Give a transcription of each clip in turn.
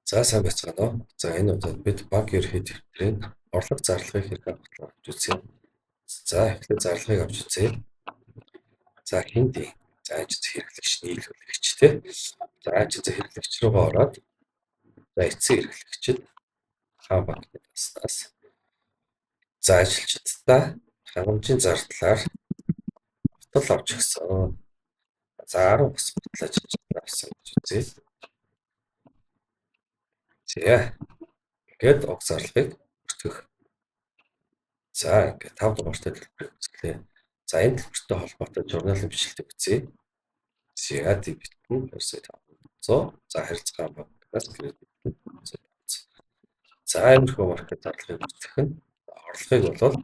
За сайн байцгаана уу. За энэ удаад бид банк ерөнхий төвтрийн орлого зарлагыг хэрэг хангалттай авч үзье. За эхлээд зарлагыг авч үзье. За хинтээ. За ажил хэрэглэгч нийлүүлэгч тий. За ажил хэрэглэгч рүүгээ ороод за эцсийн хэрэглэгчид хаан банкны таснаас за ажилчдаа хангамжийн зардлаар батал авч өгсөн. За 10 бас батал ажилчдаа авсан гэж үзье. За ингээд уг зарлагыг бүртгэх. За ингээд 5 дугаартай төлбөрийг үзлээ. За энэ төлбөртэй холбоотой журналын бичлэгтэй үзье. За дебет нь 2,500. За харилцаа банкнаас кредит нь 1,500. За иймэрхүү маркет зарлагыг бүртгэх нь орлогыг бол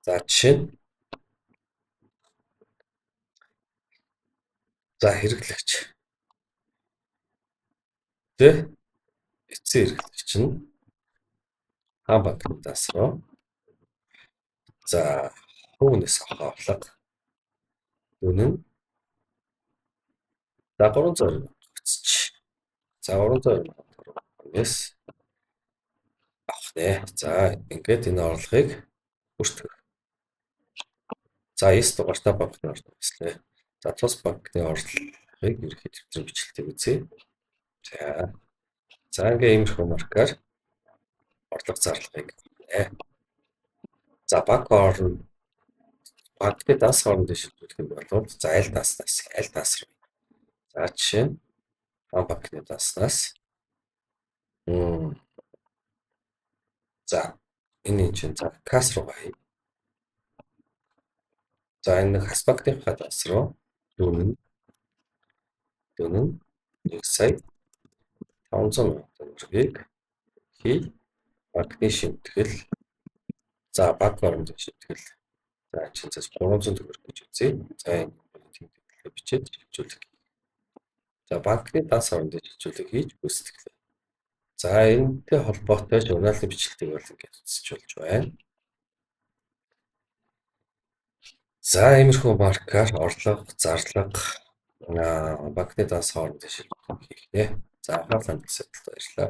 за жишээ нь за хэрэглэгч тэ эцсийн хэрэглэгч нь хаан банкнаас руу за хүүнээс авах авлага үнэн за 300 буцаж за 300 хүнээс авах нэ. За ингээд энэ орлогыг бүртгэх. За 9 дугаартай банкны орлого гэслээ. За тус банкны орлогыг ерөнхий төвтрийн бичлэгтэй үзье. За ингээ иймэрхүү маркаар орлого зарлагыг нэ. За банкны дас хоорондын шилжүүлэх юм бол за аль даас руу. За жишээ нь хаан банкны даснаас за энэ чинь за касс руу гая. За энэ хас банкны дас руу дүүн 1,500,000 төгрөгийг хий банкны шимтгэл за банк хоорондын шимтгэл за чинь 300 төгрөг гэж үзье. За энэ тэмдэглэлээ бичээд шилжүүлэх. За банкны дас хоорондын шилжүүлэг хийж гүйцэтгэлээ. За энэтэй холбоотой журналын бичлэгтийг бол ингээд үзчихүүлж байна. За иймэрхүү маркаар орлого, зарлага банкны дас хоорондын шилжүүлэг хийх нэ. За анхаарлаа хандуулсанд баярлалаа.